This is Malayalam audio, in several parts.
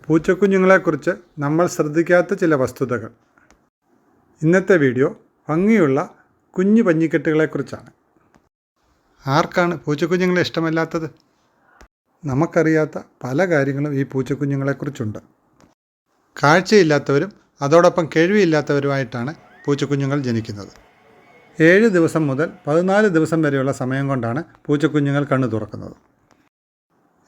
പൂച്ചക്കുഞ്ഞുങ്ങളെക്കുറിച്ച് നമ്മൾ ശ്രദ്ധിക്കാത്ത ചില വസ്തുതകൾ. ഇന്നത്തെ വീഡിയോ ഭംഗിയുള്ള കുഞ്ഞു പഞ്ഞിക്കെട്ടുകളെക്കുറിച്ചാണ്. ആർക്കാണ് പൂച്ചക്കുഞ്ഞുങ്ങളെ ഇഷ്ടമല്ലാത്തത്? നമുക്കറിയാത്ത പല കാര്യങ്ങളും ഈ പൂച്ചക്കുഞ്ഞുങ്ങളെക്കുറിച്ചുണ്ട്. കാഴ്ചയില്ലാത്തവരും അതോടൊപ്പം കേൾവിയില്ലാത്തവരുമായിട്ടാണ് പൂച്ചക്കുഞ്ഞുങ്ങൾ ജനിക്കുന്നത്. 7 ദിവസം മുതൽ 14 ദിവസം വരെയുള്ള സമയം കൊണ്ടാണ് പൂച്ചക്കുഞ്ഞുങ്ങൾ കണ്ണു തുറക്കുന്നത്.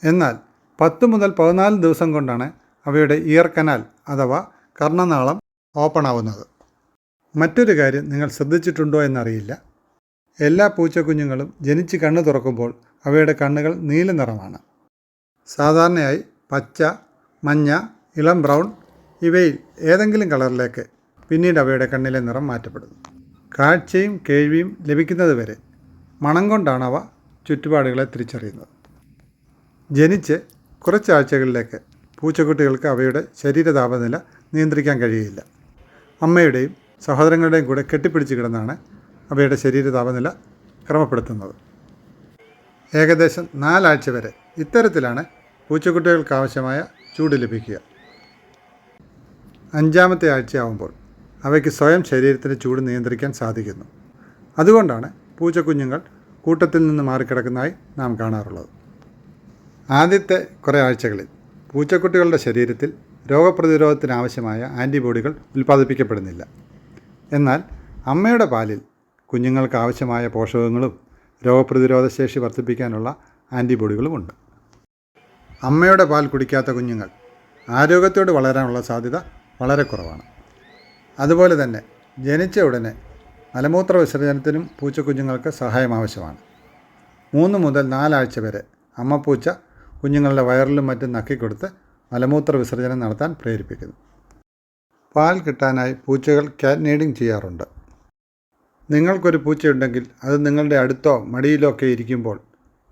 എന്നാൽ 10 മുതൽ 14 ദിവസം കൊണ്ടാണ് അവയുടെ ഇയർ കനാൽ അഥവാ കർണനാളം ഓപ്പൺ ആവുന്നത്. മറ്റൊരു കാര്യം നിങ്ങൾ ശ്രദ്ധിച്ചിട്ടുണ്ടോ എന്നറിയില്ല. എല്ലാ പൂച്ചക്കുഞ്ഞുങ്ങളും ജനിച്ച് കണ്ണ് തുറക്കുമ്പോൾ അവയുടെ കണ്ണുകൾ നീല നിറമാണ്. സാധാരണയായി പച്ച, മഞ്ഞ, ഇളം ബ്രൗൺ ഇവയിൽ ഏതെങ്കിലും കളറിലേക്ക് പിന്നീട് അവയുടെ കണ്ണിലെ നിറം മാറ്റപ്പെടുന്നു. കാഴ്ചയും കേൾവിയും ലഭിക്കുന്നതുവരെ മണം കൊണ്ടാണ് അവ ചുറ്റുപാടുകളെ തിരിച്ചറിയുന്നത്. ജനിച്ച് കുറച്ചാഴ്ചകളിലേക്ക് പൂച്ചക്കുട്ടികൾക്ക് അവയുടെ ശരീര താപനില നിയന്ത്രിക്കാൻ കഴിയില്ല. അമ്മയുടെയും സഹോദരങ്ങളുടെയും കൂടെ കെട്ടിപ്പിടിച്ച് കിടന്നാണ് അവയുടെ ശരീര താപനില ക്രമപ്പെടുത്തുന്നത്. ഏകദേശം 4 ആഴ്ച വരെ ഇത്തരത്തിലാണ് പൂച്ചക്കുട്ടികൾക്ക് ആവശ്യമായ ചൂട് ലഭിക്കുക. 5-ാമത്തെ ആഴ്ചയാവുമ്പോൾ അവയ്ക്ക് സ്വയം ശരീരത്തിൻ്റെ ചൂട് നിയന്ത്രിക്കാൻ സാധിക്കുന്നു. അതുകൊണ്ടാണ് പൂച്ചക്കുഞ്ഞുങ്ങൾ കൂട്ടത്തിൽ നിന്ന് മാറിക്കിടക്കുന്നതായി നാം കാണാറുള്ളത്. ആദ്യത്തെ കുറേ ആഴ്ചകളിൽ പൂച്ചക്കുട്ടികളുടെ ശരീരത്തിൽ രോഗപ്രതിരോധത്തിനാവശ്യമായ ആൻറ്റിബോഡികൾ ഉൽപ്പാദിപ്പിക്കപ്പെടുന്നില്ല. എന്നാൽ അമ്മയുടെ പാലിൽ കുഞ്ഞുങ്ങൾക്ക് ആവശ്യമായ പോഷകങ്ങളും രോഗപ്രതിരോധ ശേഷി വർദ്ധിപ്പിക്കാനുള്ള ആൻറ്റിബോഡികളുമുണ്ട്. അമ്മയുടെ പാൽ കുടിക്കാത്ത കുഞ്ഞുങ്ങൾ ആരോഗ്യത്തോടെ വളരാനുള്ള സാധ്യത വളരെ കുറവാണ്. അതുപോലെ തന്നെ ജനിച്ച ഉടനെ മലമൂത്ര വിസർജനത്തിനും പൂച്ചക്കുഞ്ഞുങ്ങൾക്ക് സഹായം ആവശ്യമാണ്. 3 മുതൽ 4 ആഴ്ച വരെ അമ്മപ്പൂച്ച കുഞ്ഞുങ്ങളുടെ വയറിലും മറ്റും നക്കിക്കൊടുത്ത് മലമൂത്ര വിസർജനം നടത്താൻ പ്രേരിപ്പിക്കുന്നു. പാൽ കിട്ടാനായി പൂച്ചകൾ ക്യാറ്റ് നീഡിങ് ചെയ്യാറുണ്ട്. നിങ്ങൾക്കൊരു പൂച്ചയുണ്ടെങ്കിൽ അത് നിങ്ങളുടെ അടുത്തോ മടിയിലോ ഒക്കെ ഇരിക്കുമ്പോൾ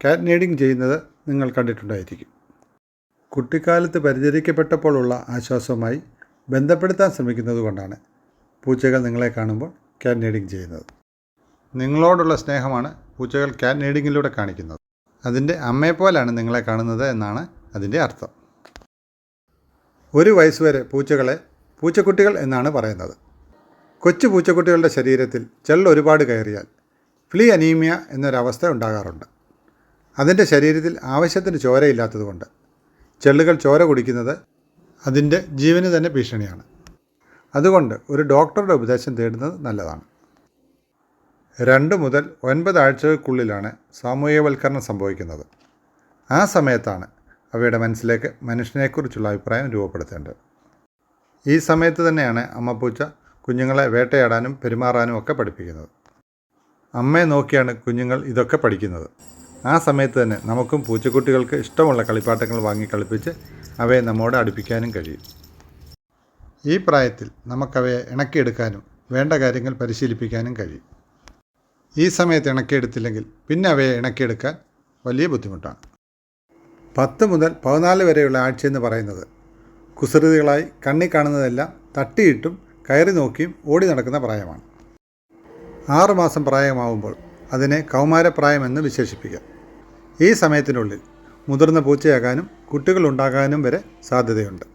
ക്യാറ്റ് നീഡിങ് ചെയ്യുന്നത് നിങ്ങൾ കണ്ടിട്ടുണ്ടായിരിക്കും. കുട്ടിക്കാലത്ത് പരിചരിക്കപ്പെട്ടപ്പോഴുള്ള ആശ്വാസവുമായി ബന്ധപ്പെടുത്താൻ ശ്രമിക്കുന്നത് കൊണ്ടാണ് പൂച്ചകൾ നിങ്ങളെ കാണുമ്പോൾ ക്യാറ്റ് നീഡിങ് ചെയ്യുന്നത്. നിങ്ങളോടുള്ള സ്നേഹമാണ് പൂച്ചകൾ ക്യാറ്റ് നീഡിങ്ങിലൂടെ കാണിക്കുന്നത്. അതിൻ്റെ അമ്മയെപ്പോലാണ് നിങ്ങളെ കാണുന്നത് എന്നാണ് അതിൻ്റെ അർത്ഥം. 1 വയസ്സുവരെ പൂച്ചകളെ പൂച്ചക്കുട്ടികൾ എന്നാണ് പറയുന്നത്. കൊച്ചു പൂച്ചക്കുട്ടികളുടെ ശരീരത്തിൽ ചെള്ള് ഒരുപാട് കയറിയാൽ ഫ്ലീ അനീമിയ എന്നൊരവസ്ഥ ഉണ്ടാകാറുണ്ട്. അതിൻ്റെ ശരീരത്തിൽ ആവശ്യത്തിന് ചോരയില്ലാത്തതുകൊണ്ട് ചെള്ളുകൾ ചോര കുടിക്കുന്നത് അതിൻ്റെ ജീവന് തന്നെ ഭീഷണിയാണ്. അതുകൊണ്ട് ഒരു ഡോക്ടറുടെ ഉപദേശം തേടുന്നത് നല്ലതാണ്. 2 മുതൽ 9 ആഴ്ചകൾക്കുള്ളിലാണ് സാമൂഹ്യവൽക്കരണം സംഭവിക്കുന്നത്. ആ സമയത്താണ് അവയുടെ മനസ്സിലേക്ക് മനുഷ്യനെക്കുറിച്ചുള്ള അഭിപ്രായം രൂപപ്പെടുത്തേണ്ടത്. ഈ സമയത്ത് തന്നെയാണ് അമ്മപ്പൂച്ച കുഞ്ഞുങ്ങളെ വേട്ടയാടാനും പെരുമാറാനും ഒക്കെ പഠിപ്പിക്കുന്നത്. അമ്മയെ നോക്കിയാണ് കുഞ്ഞുങ്ങൾ ഇതൊക്കെ പഠിക്കുന്നത്. ആ സമയത്ത് തന്നെ നമുക്കും പൂച്ചക്കുട്ടികൾക്ക് ഇഷ്ടമുള്ള കളിപ്പാട്ടങ്ങൾ വാങ്ങി കളിപ്പിച്ച് അവയെ നമ്മോട് അടുപ്പിക്കാനും കഴിയും. ഈ പ്രായത്തിൽ നമുക്കവയെ ഇണക്കിയെടുക്കാനും വേണ്ട കാര്യങ്ങൾ പരിശീലിപ്പിക്കാനും കഴിയും. ഈ സമയത്ത് ഇണക്കിയെടുത്തില്ലെങ്കിൽ പിന്നെ അവയെ ഇണക്കിയെടുക്കാൻ വലിയ ബുദ്ധിമുട്ടാണ്. 10 മുതൽ 14 വരെയുള്ള ആഴ്ചയെന്ന് പറയുന്നത് കുസൃതികളായി കണ്ണി കാണുന്നതെല്ലാം തട്ടിയിട്ടും കയറി നോക്കിയും ഓടി നടക്കുന്ന പ്രായമാണ്. 6 മാസം പ്രായമാവുമ്പോൾ അതിനെ കൗമാരപ്രായമെന്ന് വിശേഷിപ്പിക്കാം. ഈ സമയത്തിനുള്ളിൽ മുതിർന്ന പൂച്ചയാകാനും കുട്ടികളുണ്ടാകാനും വരെ സാധ്യതയുണ്ട്.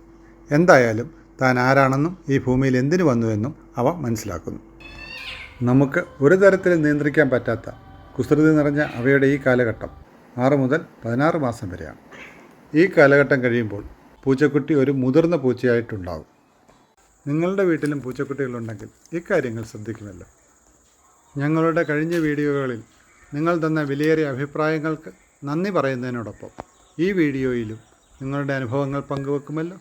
എന്തായാലും താൻ ആരാണെന്നും ഈ ഭൂമിയിൽ എന്തിനു വന്നുവെന്നും അവ മനസ്സിലാക്കുന്നു. നമുക്ക് ഒരു തരത്തിലും നിയന്ത്രിക്കാൻ പറ്റാത്ത കുസൃതി നിറഞ്ഞ അവയുടെ ഈ കാലഘട്ടം 6 മുതൽ 16 മാസം വരെയാണ്. ഈ കാലഘട്ടം കഴിയുമ്പോൾ പൂച്ചക്കുട്ടി ഒരു മുതിർന്ന പൂച്ചയായിട്ടുണ്ടാകും. നിങ്ങളുടെ വീട്ടിലും പൂച്ചക്കുട്ടികളുണ്ടെങ്കിൽ ഇക്കാര്യങ്ങൾ ശ്രദ്ധിക്കുമല്ലോ. ഞങ്ങളുടെ കഴിഞ്ഞ വീഡിയോകളിൽ നിങ്ങൾ തന്ന വിലയേറിയ അഭിപ്രായങ്ങൾക്ക് നന്ദി പറയുന്നതിനോടൊപ്പം ഈ വീഡിയോയിലും നിങ്ങളുടെ അനുഭവങ്ങൾ പങ്കുവെക്കുമല്ലോ.